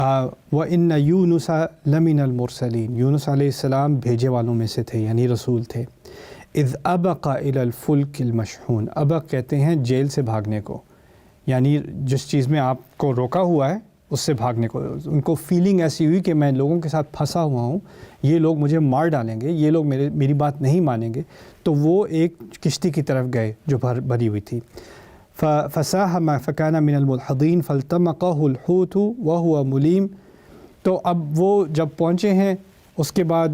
وَإِنَّ يُونُسَ لَمِنَ الْمُرْسَلِينَ، یونس علیہ السلام بھیجے والوں میں سے تھے، یعنی رسول تھے۔ اِذْ أَبَقَ إِلَى الْفُلْكِ الْمَشْحُونِ، ابق کہتے ہیں جیل سے بھاگنے کو، یعنی جس چیز میں آپ کو روکا ہوا ہے اس سے بھاگنے کو۔ ان کو فیلنگ ایسی ہوئی کہ میں لوگوں کے ساتھ پھنسا ہوا ہوں، یہ لوگ مجھے مار ڈالیں گے، یہ لوگ میری بات نہیں مانیں گے، تو وہ ایک کشتی کی طرف گئے جو بھری ہوئی تھی۔ فَسَاهَمَ فَكَانَ مِنَ الْمُدْحَضِينَ فَالْتَمَقَهُ الْحُوتُ وَهُوَ مُلِيمٌ، تو اب وہ جب پہنچے ہیں اس کے بعد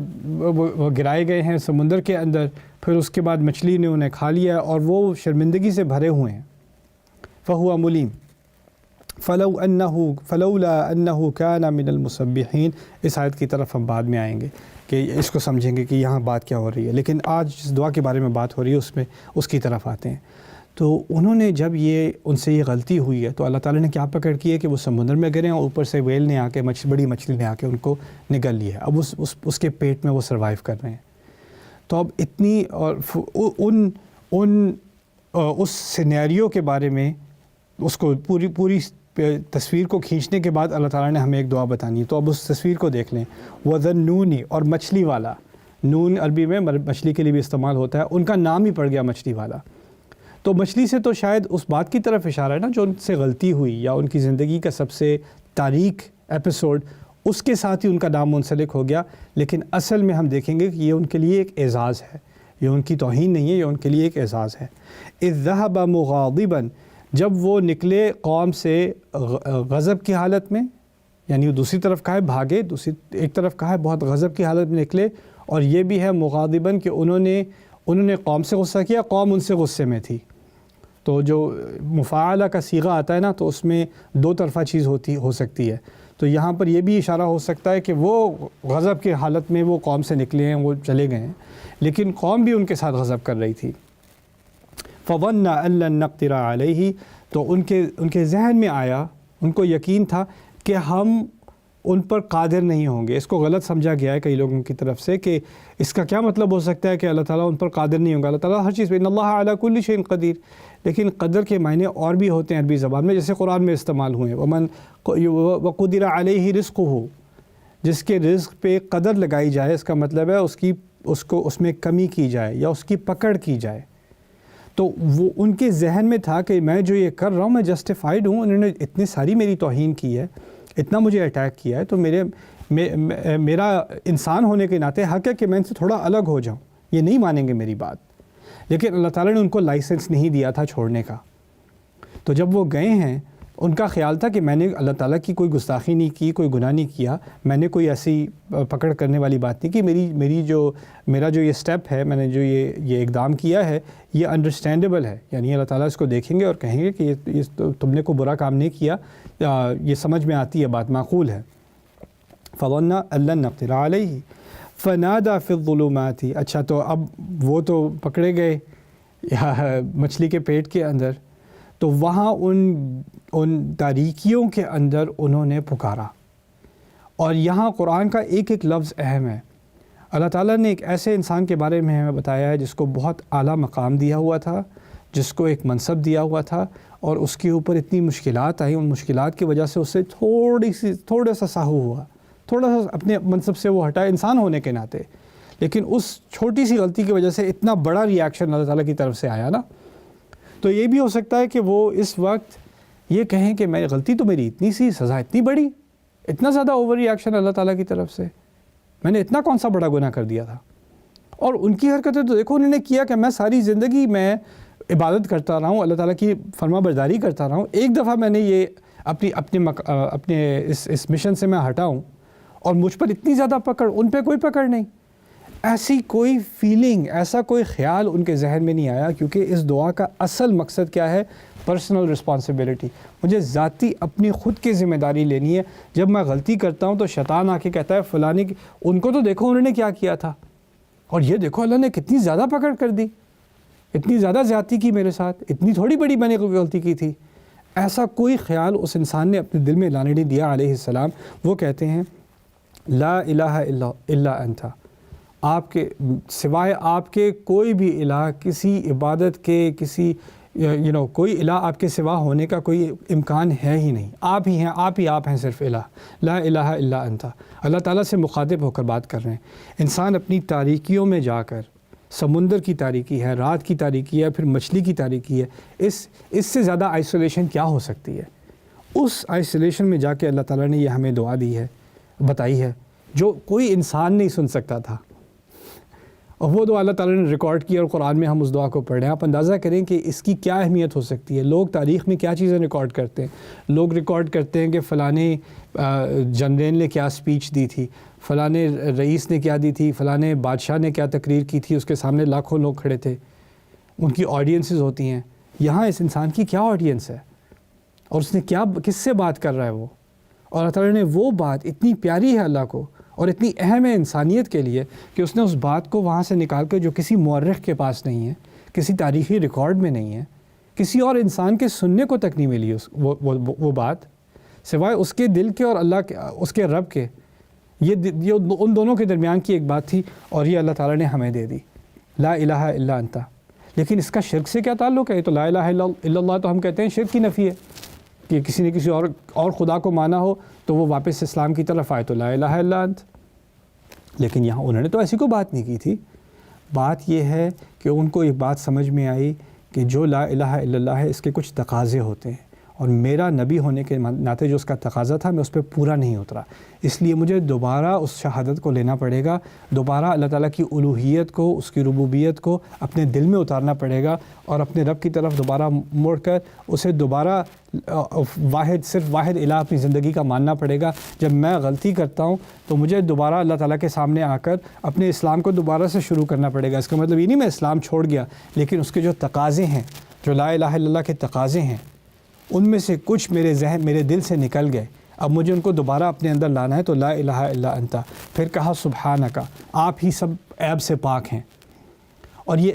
وہ گرائے گئے ہیں سمندر کے اندر، پھر اس کے بعد مچھلی نے انہیں کھا لیا اور وہ شرمندگی سے بھرے ہوئے ہیں۔ فَهُوَ مُلِيمٌ فلولا انه كان من المسبحین، اس آیت کی طرف ہم بعد میں آئیں گے کہ اس کو سمجھیں گے کہ یہاں بات کیا ہو رہی ہے، لیکن آج جس دعا کے بارے میں بات ہو رہی ہے اس میں اس کی طرف آتے ہیں۔ تو انہوں نے جب ان سے یہ غلطی ہوئی ہے تو اللہ تعالیٰ نے کیا پکڑ کی ہے کہ وہ سمندر میں گرے اور اوپر سے ویل نے آ کے بڑی مچھلی نے آ کے ان کو نگل لیا ہے، اب اس کے پیٹ میں وہ سروائیو کر رہے ہیں۔ تو اب اتنی اور اس سینیریو کے بارے میں اس کو پوری تصویر کو کھینچنے کے بعد اللہ تعالیٰ نے ہمیں ایک دعا بتانی ہے، تو اب اس تصویر کو دیکھ لیں۔ وَذَنُّونِ، اور مچھلی والا، نون عربی میں مچھلی کے لیے بھی استعمال ہوتا ہے، ان کا نام ہی پڑ گیا مچھلی والا۔ تو مچھلی سے تو شاید اس بات کی طرف اشارہ ہے نا جو ان سے غلطی ہوئی یا ان کی زندگی کا سب سے تاریک ایپیسوڈ، اس کے ساتھ ہی ان کا نام منسلک ہو گیا، لیکن اصل میں ہم دیکھیں گے کہ یہ ان کے لیے ایک اعزاز ہے، یہ ان کی توہین نہیں ہے، یہ ان کے لیے ایک اعزاز ہے۔ اِذْ ذَهَبَ مُغَاضِبًا، جب وہ نکلے قوم سے غضب کی حالت میں، یعنی وہ دوسری طرف کہا ہے بھاگے، ایک طرف کہا ہے بہت غضب کی حالت میں نکلے، اور یہ بھی ہے مغاضباً کہ انہوں نے قوم سے غصہ کیا، قوم ان سے غصے میں تھی۔ تو جو مفاعلہ کا صیغہ آتا ہے نا تو اس میں دو طرفہ چیز ہو سکتی ہے، تو یہاں پر یہ بھی اشارہ ہو سکتا ہے کہ وہ غضب کی حالت میں وہ قوم سے نکلے ہیں، وہ چلے گئے ہیں، لیکن قوم بھی ان کے ساتھ غضب کر رہی تھی۔ فَظَنَّ أَن لَّن نَّقْدِرَ عَلَيْهِ، تو ان کے ذہن میں آیا، ان کو یقین تھا کہ ہم ان پر قادر نہیں ہوں گے۔ اس کو غلط سمجھا گیا ہے کئی لوگوں کی طرف سے کہ اس کا کیا مطلب ہو سکتا ہے کہ اللہ تعالیٰ ان پر قادر نہیں ہوں گا۔ اللہ تعالیٰ ہر چیز پہ، ان اللہ علی کل شیء قدیر، لیکن قدر کے معنی اور بھی ہوتے ہیں عربی زبان میں، جیسے قرآن میں استعمال ہوئے ہیں، وَقُدِرَ عَلَيْهِ رِزْقُهُ، جس کے رزق پہ قدر لگائی جائے، اس کا مطلب ہے اس میں کمی کی جائے یا اس کی پکڑ کی جائے۔ تو وہ ان کے ذہن میں تھا کہ میں جو یہ کر رہا ہوں میں جسٹیفائڈ ہوں، انہوں نے اتنی ساری میری توہین کی ہے، اتنا مجھے اٹیک کیا ہے، تو میرا انسان ہونے کے ناطے حق ہے کہ میں ان سے تھوڑا الگ ہو جاؤں، یہ نہیں مانیں گے میری بات۔ لیکن اللہ تعالیٰ نے ان کو لائسنس نہیں دیا تھا چھوڑنے کا۔ تو جب وہ گئے ہیں، ان کا خیال تھا کہ میں نے اللہ تعالیٰ کی کوئی گستاخی نہیں کی، کوئی گناہ نہیں کیا، میں نے کوئی ایسی پکڑ کرنے والی بات نہیں کی، میرا جو یہ سٹیپ ہے، میں نے جو یہ اقدام کیا ہے، یہ انڈرسٹینڈیبل ہے، یعنی اللہ تعالیٰ اس کو دیکھیں گے اور کہیں گے کہ یہ تم نے کوئی برا کام نہیں کیا، یہ سمجھ میں آتی ہے، بات معقول ہے۔ فَظَنَّ أَن لَّن نَّقْدِرَ عَلَيْهِ فَنَادَىٰ فِي الظُّلُمَاتِ، اچھا تو اب وہ تو پکڑے گئے مچھلی کے پیٹ کے اندر، تو وہاں ان تاریکیوں کے اندر انہوں نے پکارا۔ اور یہاں قرآن کا ایک ایک لفظ اہم ہے۔ اللہ تعالیٰ نے ایک ایسے انسان کے بارے میں ہمیں بتایا ہے جس کو بہت اعلیٰ مقام دیا ہوا تھا، جس کو ایک منصب دیا ہوا تھا، اور اس کے اوپر اتنی مشکلات آئیں، ان مشکلات کی وجہ سے اس سے تھوڑا سا ساہو ہوا، تھوڑا سا اپنے منصب سے وہ ہٹا انسان ہونے کے ناطے، لیکن اس چھوٹی سی غلطی کی وجہ سے اتنا بڑا ریاکشن اللہ تعالیٰ کی طرف سے آیا نا۔ تو یہ بھی ہو سکتا ہے کہ وہ اس وقت یہ کہیں کہ میں غلطی تو میری اتنی سی، سزا اتنی بڑی، اتنا زیادہ اوور ریاکشن اللہ تعالیٰ کی طرف سے، میں نے اتنا کون سا بڑا گناہ کر دیا تھا۔ اور ان کی حرکتیں تو دیکھو، انہوں نے کیا کہ میں ساری زندگی میں عبادت کرتا رہا ہوں، اللہ تعالیٰ کی فرما برداری کرتا رہا ہوں، ایک دفعہ میں نے یہ اپنے اس مشن سے میں ہٹا ہوں اور مجھ پر اتنی زیادہ پکڑ، ان پہ کوئی پکڑ نہیں۔ ایسی کوئی فیلنگ، ایسا کوئی خیال ان کے ذہن میں نہیں آیا، کیونکہ اس دعا کا اصل مقصد کیا ہے؟ پرسنل رسپانسبلٹی، مجھے ذاتی اپنی خود کی ذمہ داری لینی ہے۔ جب میں غلطی کرتا ہوں تو شیطان آ کے کہتا ہے فلانی، ان کو تو دیکھو انہوں نے کیا کیا تھا، اور یہ دیکھو اللہ نے کتنی زیادہ پکڑ کر دی، اتنی زیادہ زیادتی کی میرے ساتھ، اتنی تھوڑی بڑی میں نے غلطی کی تھی۔ ایسا کوئی خیال اس انسان نے اپنے دل میں لانے نہیں دیا علیہ السلام۔ وہ کہتے ہیں لا الہ الا انت، آپ کے سوائے آپ کے کوئی بھی الہ، کسی عبادت کے، کسی کوئی الہ آپ کے سوا ہونے کا کوئی امکان ہے ہی نہیں، آپ ہی ہیں، آپ ہیں صرف الہ، لا الہ الا انت۔ اللہ تعالیٰ سے مخاطب ہو کر بات کر رہے ہیں۔ انسان اپنی تاریکیوں میں جا کر، سمندر کی تاریکی ہے، رات کی تاریکی ہے، پھر مچھلی کی تاریکی ہے، اس سے زیادہ آئسولیشن کیا ہو سکتی ہے؟ اس آئسولیشن میں جا کے اللہ تعالیٰ نے یہ ہمیں دعا دی ہے، بتائی ہے، جو کوئی انسان نہیں سن سکتا تھا، اور وہ دعا اللہ تعالیٰ نے ریکارڈ کی، اور قرآن میں ہم اس دعا کو پڑھ رہے ہیں۔ آپ اندازہ کریں کہ اس کی کیا اہمیت ہو سکتی ہے۔ لوگ تاریخ میں کیا چیزیں ریکارڈ کرتے ہیں، لوگ ریکارڈ کرتے ہیں کہ فلانے جنرل نے کیا سپیچ دی تھی، فلانے رئیس نے کیا دی تھی، فلانے بادشاہ نے کیا تقریر کی تھی، اس کے سامنے لاکھوں لوگ کھڑے تھے، ان کی آڈینسز ہوتی ہیں۔ یہاں اس انسان کی کیا آڈینس ہے، اور اس نے کس سے بات کر رہا ہے وہ، اور اللہ تعالیٰ نے وہ بات اتنی پیاری ہے اللہ کو اور اتنی اہم ہے انسانیت کے لیے کہ اس نے اس بات کو وہاں سے نکال کے، جو کسی مورخ کے پاس نہیں ہے، کسی تاریخی ریکارڈ میں نہیں ہے، کسی اور انسان کے سننے کو تک نہیں ملی وہ بات، سوائے اس کے دل کے اور اللہ کے، اس کے رب کے۔ یہ ان دونوں کے درمیان کی ایک بات تھی، اور یہ اللہ تعالیٰ نے ہمیں دے دی، لا الہ الا انت۔ لیکن اس کا شرک سے کیا تعلق ہے؟ تو لا الہ الا اللہ تو ہم کہتے ہیں شرک کی نفی ہے، کہ کسی نے کسی اور خدا کو مانا ہو تو وہ واپس اسلام کی طرف آئے تو لا الہ الا انت۔ لیکن یہاں انہوں نے تو ایسی کوئی بات نہیں کی تھی۔ بات یہ ہے کہ ان کو ایک بات سمجھ میں آئی کہ جو لا الہ الا اللہ ہے، اس کے کچھ تقاضے ہوتے ہیں، اور میرا نبی ہونے کے ناطے جو اس کا تقاضا تھا، میں اس پہ پورا نہیں اترا، اس لیے مجھے دوبارہ اس شہادت کو لینا پڑے گا، دوبارہ اللہ تعالیٰ کی الوہیت کو، اس کی ربوبیت کو اپنے دل میں اتارنا پڑے گا، اور اپنے رب کی طرف دوبارہ مڑ کر اسے دوبارہ صرف واحد الہ اپنی زندگی کا ماننا پڑے گا۔ جب میں غلطی کرتا ہوں تو مجھے دوبارہ اللہ تعالیٰ کے سامنے آ کر اپنے اسلام کو دوبارہ سے شروع کرنا پڑے گا۔ اس کا مطلب یہ نہیں میں اسلام چھوڑ گیا، لیکن اس کے جو تقاضے ہیں، جو لا الہ الا اللہ کے تقاضے ہیں، ان میں سے کچھ میرے دل سے نکل گئے، اب مجھے ان کو دوبارہ اپنے اندر لانا ہے، تو لا الہ الا انت۔ پھر کہا سبحانک، آپ ہی سب عیب سے پاک ہیں، اور یہ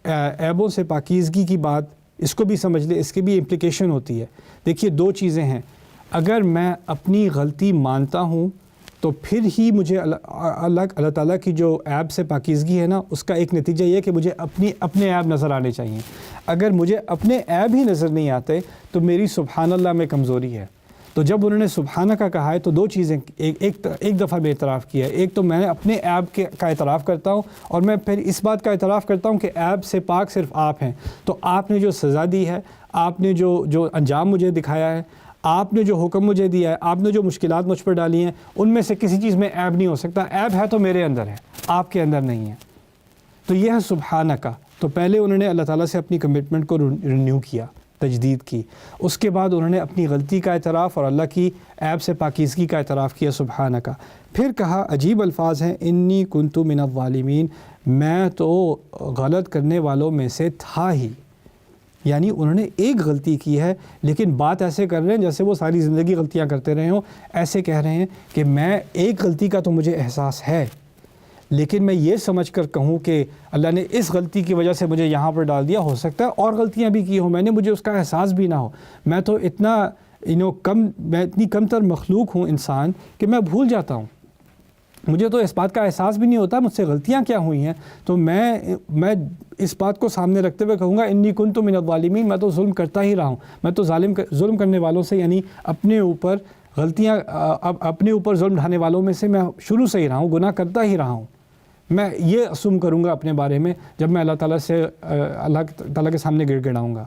عیبوں سے پاکیزگی کی بات، اس کو بھی سمجھ لیں، اس کی بھی امپلیکیشن ہوتی ہے۔ دیکھیے دو چیزیں ہیں، اگر میں اپنی غلطی مانتا ہوں تو پھر ہی مجھے اللہ تعالیٰ کی جو عیب سے پاکیزگی ہے نا، اس کا ایک نتیجہ یہ کہ مجھے اپنے عیب نظر آنے چاہیے۔ اگر مجھے اپنے عیب ہی نظر نہیں آتے تو میری سبحان اللہ میں کمزوری ہے۔ تو جب انہوں نے سبحانہ کا کہا ہے تو دو چیزیں، ایک دفعہ میں اعتراف کیا ہے، ایک تو میں اپنے عیب کا اعتراف کرتا ہوں، اور میں پھر اس بات کا اعتراف کرتا ہوں کہ عیب سے پاک صرف آپ ہیں۔ تو آپ نے جو سزا دی ہے، آپ نے جو انجام مجھے دکھایا ہے، آپ نے جو حکم مجھے دیا ہے، آپ نے جو مشکلات مجھ پر ڈالی ہیں، ان میں سے کسی چیز میں عیب نہیں ہو سکتا۔ عیب ہے تو میرے اندر ہے، آپ کے اندر نہیں ہے۔ تو یہ ہے سبحانہ کا۔ تو پہلے انہوں نے اللہ تعالیٰ سے اپنی کمٹمنٹ کو رینیو کیا، تجدید کی۔ اس کے بعد انہوں نے اپنی غلطی کا اعتراف اور اللہ کی عیب سے پاکیزگی کا اعتراف کیا، سبحانہ کا۔ پھر کہا، عجیب الفاظ ہیں، انی کنت من الظالمین، میں تو غلط کرنے والوں میں سے تھا ہی۔ یعنی انہوں نے ایک غلطی کی ہے، لیکن بات ایسے کر رہے ہیں جیسے وہ ساری زندگی غلطیاں کرتے رہے ہوں۔ ایسے کہہ رہے ہیں کہ میں ایک غلطی کا تو مجھے احساس ہے، لیکن میں یہ سمجھ کر کہوں کہ اللہ نے اس غلطی کی وجہ سے مجھے یہاں پر ڈال دیا، ہو سکتا ہے اور غلطیاں بھی کی ہوں، مجھے اس کا احساس بھی نہ ہو۔ میں تو میں اتنی کم تر مخلوق ہوں انسان کہ میں بھول جاتا ہوں، مجھے تو اس بات کا احساس بھی نہیں ہوتا مجھ سے غلطیاں کیا ہوئی ہیں۔ تو میں اس بات کو سامنے رکھتے ہوئے کہوں گا، انی کنت من الظالمین، میں تو ظلم کرتا ہی رہا ہوں، میں تو ظلم کرنے والوں سے، یعنی اپنے اوپر ظلم ڈھانے والوں میں سے میں شروع سے ہی رہا ہوں، گناہ کرتا ہی رہا ہوں۔ میں یہ اسوم کروں گا اپنے بارے میں جب میں اللہ تعالیٰ کے سامنے گڑ گڑاؤں گا۔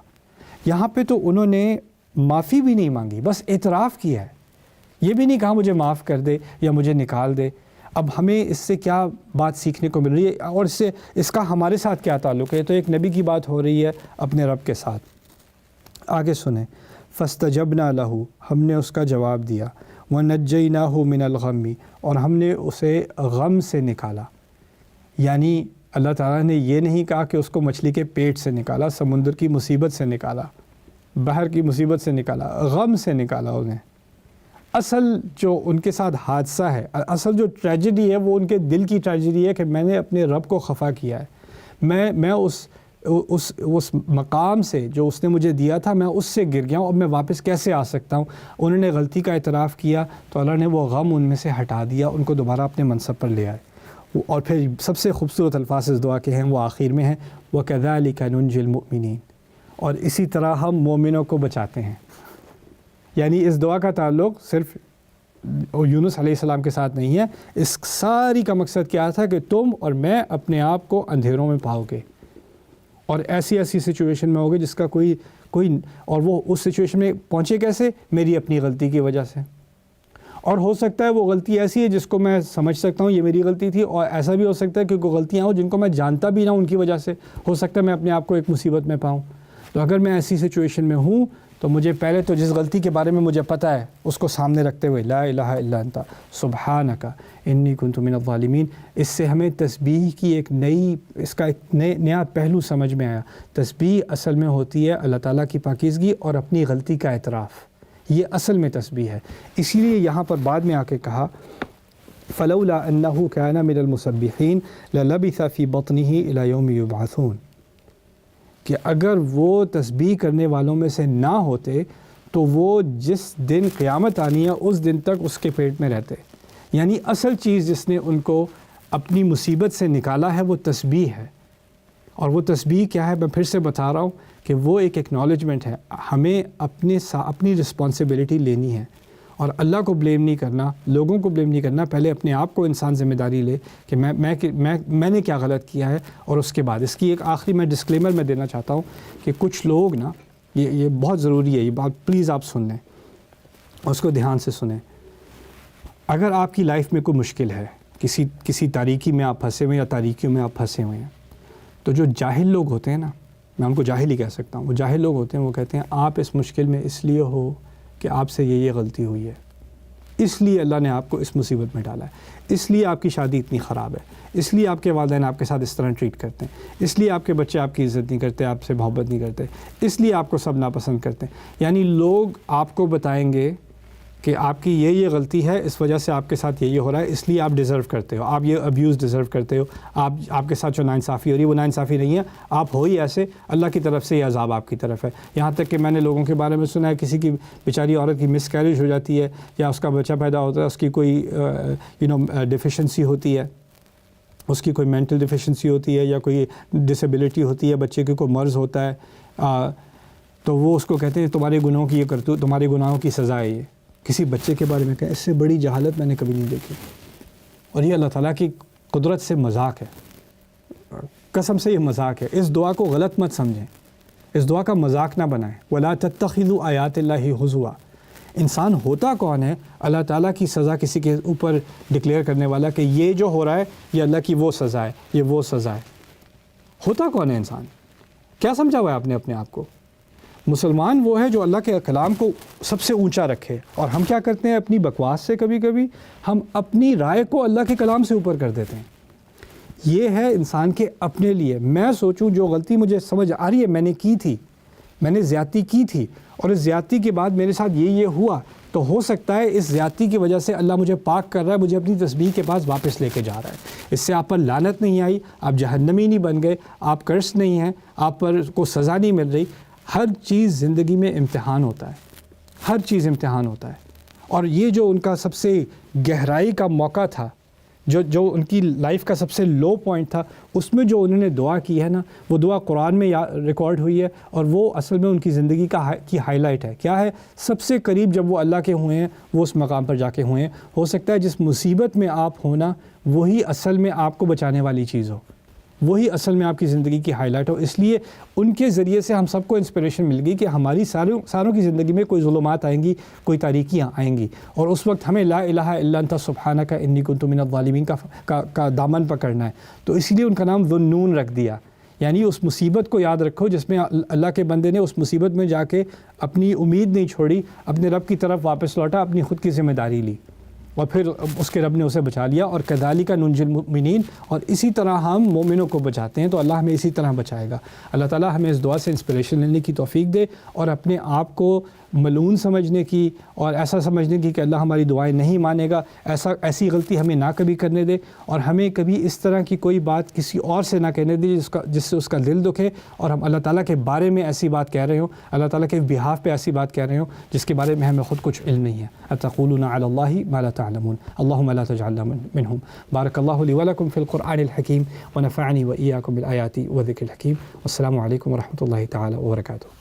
یہاں پہ تو انہوں نے معافی بھی نہیں مانگی، بس اعتراف کیا ہے، یہ بھی نہیں کہا مجھے معاف کر دے یا مجھے نکال دے۔ اب ہمیں اس سے کیا بات سیکھنے کو مل رہی ہے، اور اس کا ہمارے ساتھ کیا تعلق ہے؟ تو ایک نبی کی بات ہو رہی ہے اپنے رب کے ساتھ۔ آگے سنیں، فاستجبنا لہ، ہم نے اس کا جواب دیا، ونجیناہ من الغم، اور ہم نے اسے غم سے نکالا۔ یعنی اللہ تعالیٰ نے یہ نہیں کہا کہ اس کو مچھلی کے پیٹ سے نکالا، سمندر کی مصیبت سے نکالا، بحر کی مصیبت سے نکالا، غم سے نکالا انہیں۔ اصل جو ان کے ساتھ حادثہ ہے، اصل جو ٹریجڈی ہے، وہ ان کے دل کی ٹریجڈی ہے کہ میں نے اپنے رب کو خفا کیا ہے، میں اس مقام سے جو اس نے مجھے دیا تھا، میں اس سے گر گیا ہوں، اب میں واپس کیسے آ سکتا ہوں؟ انہوں نے غلطی کا اعتراف کیا تو اللہ نے وہ غم ان میں سے ہٹا دیا، ان کو دوبارہ اپنے منصب پر لے آئے۔ اور پھر سب سے خوبصورت الفاظ اس دعا کے ہیں وہ آخر میں ہیں، وَكَذَلِكَ نُنْجِي الْمُؤْمِنِينَ، اور اسی طرح ہم مومنوں کو بچاتے ہیں. یعنی اس دعا کا تعلق صرف یونس علیہ السلام کے ساتھ نہیں ہے. اس ساری کا مقصد کیا تھا کہ تم اور میں اپنے آپ کو اندھیروں میں پاؤ گے اور ایسی سچویشن میں ہوگے جس کا کوئی اور وہ اس سچویشن میں پہنچے کیسے؟ میری اپنی غلطی کی وجہ سے. اور ہو سکتا ہے وہ غلطی ایسی ہے جس کو میں سمجھ سکتا ہوں یہ میری غلطی تھی, اور ایسا بھی ہو سکتا ہے کہ کوئی غلطیاں ہوں جن کو میں جانتا بھی نہ ہوں, ان کی وجہ سے ہو سکتا ہے میں اپنے آپ کو ایک مصیبت میں پاؤں. تو اگر میں ایسی سچویشن میں ہوں تو مجھے پہلے تو جس غلطی کے بارے میں مجھے پتہ ہے اس کو سامنے رکھتے ہوئے لا الہ الا انت سبحانک انی کنت من الظالمین, اس سے ہمیں تسبیح کی اس کا ایک نیا پہلو سمجھ میں آیا. تسبیح اصل میں ہوتی ہے اللہ تعالیٰ کی پاکیزگی اور اپنی غلطی کا اعتراف, یہ اصل میں تسبیح ہے. اسی لیے یہاں پر بعد میں آ کے کہا فلولا انہ کان من المسبحین للبث فی بطنہ الی یوم یبعثون, کہ اگر وہ تسبیح کرنے والوں میں سے نہ ہوتے تو وہ جس دن قیامت آنی ہے اس دن تک اس کے پیٹ میں رہتے. یعنی اصل چیز جس نے ان کو اپنی مصیبت سے نکالا ہے وہ تسبیح ہے. اور وہ تسبیح کیا ہے؟ میں پھر سے بتا رہا ہوں کہ وہ ایک ایکنالجمنٹ ہے. ہمیں اپنی رسپانسبلٹی لینی ہے اور اللہ کو بلیم نہیں کرنا, لوگوں کو بلیم نہیں کرنا. پہلے اپنے آپ کو انسان ذمہ داری لے کہ میں نے کیا غلط کیا ہے, اور اس کے بعد اس کی ایک آخری میں ڈسکلیمر میں دینا چاہتا ہوں کہ کچھ لوگ نا یہ بہت ضروری ہے, یہ بات پلیز آپ سن لیں, اس کو دھیان سے سنیں. اگر آپ کی لائف میں کوئی مشکل ہے, کسی تاریکی میں آپ پھنسے ہوئے یا تاریکیوں میں آپ پھنسے ہوئے ہیں, تو جو جاہل لوگ ہوتے ہیں نا, میں ان کو جاہل ہی کہہ سکتا ہوں, وہ جاہل لوگ ہوتے ہیں, وہ کہتے ہیں آپ اس مشکل میں اس لیے ہو کہ آپ سے یہ غلطی ہوئی ہے, اس لیے اللہ نے آپ کو اس مصیبت میں ڈالا ہے, اس لیے آپ کی شادی اتنی خراب ہے, اس لیے آپ کے والدین آپ کے ساتھ اس طرح ٹریٹ کرتے ہیں, اس لیے آپ کے بچے آپ کی عزت نہیں کرتے, آپ سے محبت نہیں کرتے, اس لیے آپ کو سب ناپسند کرتے ہیں. یعنی لوگ آپ کو بتائیں گے کہ آپ کی یہ غلطی ہے, اس وجہ سے آپ کے ساتھ یہ ہو رہا ہے, اس لیے آپ ڈیزرو کرتے ہو, آپ یہ ابیوز ڈیزرو کرتے ہو, آپ کے ساتھ جو ناانصافی ہو رہی ہے وہ ناانصافی نہیں ہے, آپ ہو ہی ایسے, اللہ کی طرف سے یہ عذاب آپ کی طرف ہے. یہاں تک کہ میں نے لوگوں کے بارے میں سنا ہے کسی کی بیچاری عورت کی مس کیریج ہو جاتی ہے یا اس کا بچہ پیدا ہوتا ہے, اس کی کوئی ڈیفیشنسی ہوتی ہے, اس کی کوئی مینٹل ڈیفیشنسی ہوتی ہے یا کوئی ڈسیبلٹی ہوتی ہے, بچے کی کوئی مرض ہوتا ہے, تو وہ اس کو کہتے ہیں تمہارے گناہوں کی یہ کرتو, تمہارے گناہوں کی سزا ہے یہ. کسی بچے کے بارے میں کہیں, اس سے بڑی جہالت میں نے کبھی نہیں دیکھی. اور یہ اللہ تعالیٰ کی قدرت سے مذاق ہے, قسم سے یہ مذاق ہے. اس دعا کو غلط مت سمجھیں, اس دعا کا مذاق نہ بنائیں. وَلَا تَتَّخِذُوا آیَاتِ اللَّهِ ہُزُوًا. انسان ہوتا کون ہے؟ اللہ تعالیٰ کی سزا کسی کے اوپر ڈکلیئر کرنے والا کہ یہ جو ہو رہا ہے یہ اللہ کی وہ سزا ہے, یہ وہ سزا ہے. ہوتا کون ہے انسان؟ کیا سمجھا ہوا ہے آپ نے اپنے آپ کو؟ مسلمان وہ ہے جو اللہ کے کلام کو سب سے اونچا رکھے. اور ہم کیا کرتے ہیں اپنی بکواس سے, کبھی کبھی ہم اپنی رائے کو اللہ کے کلام سے اوپر کر دیتے ہیں. یہ ہے انسان کے اپنے لیے. میں سوچوں جو غلطی مجھے سمجھ آ رہی ہے میں نے کی تھی, میں نے زیادتی کی تھی, اور اس زیادتی کے بعد میرے ساتھ یہ ہوا, تو ہو سکتا ہے اس زیادتی کی وجہ سے اللہ مجھے پاک کر رہا ہے, مجھے اپنی تسبیح کے پاس واپس لے کے جا رہا ہے. اس سے آپ پر لعنت نہیں آئی, آپ جہنمی نہیں بن گئے, آپ کرس نہیں ہیں, آپ پر کو سزا نہیں مل رہی. ہر چیز زندگی میں امتحان ہوتا ہے, ہر چیز امتحان ہوتا ہے. اور یہ جو ان کا سب سے گہرائی کا موقع تھا, جو ان کی لائف کا سب سے لو پوائنٹ تھا, اس میں جو انہوں نے دعا کی ہے نا, وہ دعا قرآن میں ریکارڈ ہوئی ہے, اور وہ اصل میں ان کی زندگی کی ہائی لائٹ ہے. کیا ہے؟ سب سے قریب جب وہ اللہ کے ہوئے ہیں وہ اس مقام پر جا کے ہوئے ہیں. ہو سکتا ہے جس مصیبت میں آپ ہونا وہی اصل میں آپ کو بچانے والی چیز ہو, وہی اصل میں آپ کی زندگی کی ہائی لائٹ ہو. اس لیے ان کے ذریعے سے ہم سب کو انسپریشن مل گئی کہ ہماری ساروں کی زندگی میں کوئی ظلمات آئیں گی, کوئی تاریکیاں آئیں گی, اور اس وقت ہمیں لا الہ الا انت سبحانک انی کنت من الظالمین کا دامن پکڑنا ہے. تو اسی لیے ان کا نام ذو النون رکھ دیا. یعنی اس مصیبت کو یاد رکھو جس میں اللہ کے بندے نے اس مصیبت میں جا کے اپنی امید نہیں چھوڑی, اپنے رب کی طرف واپس لوٹا, اپنی خود کی ذمہ داری لی, اور پھر اس کے رب نے اسے بچا لیا. اور کذالک ننجی المؤمنین, اور اسی طرح ہم مومنوں کو بچاتے ہیں. تو اللہ ہمیں اسی طرح بچائے گا. اللہ تعالیٰ ہمیں اس دعا سے انسپریشن لینے کی توفیق دے, اور اپنے آپ کو ملعون سمجھنے کی اور ایسا سمجھنے کی کہ اللہ ہماری دعائیں نہیں مانے گا، ایسی غلطی ہمیں نہ کبھی کرنے دے، اور ہمیں کبھی اس طرح کی کوئی بات کسی اور سے نہ کہنے دے جس سے اس کا دل دکھے، اور ہم اللہ تعالیٰ کے بارے میں ایسی بات کہہ رہے ہوں، اللہ تعالیٰ کے بہاف پہ ایسی بات کہہ رہے ہوں جس کے بارے میں ہمیں خود کچھ علم نہیں ہے. اتقولون علی اللہ ما لا تعلمون. اللہم لا تجعلنا منہم. بارک اللہ لی ولکم فی القرآن الحکیم ونفعنی وإیاکم بالآیات والذکر الحکیم. والسلام علیکم ورحمۃ اللہ تعالی وبرکاتہ.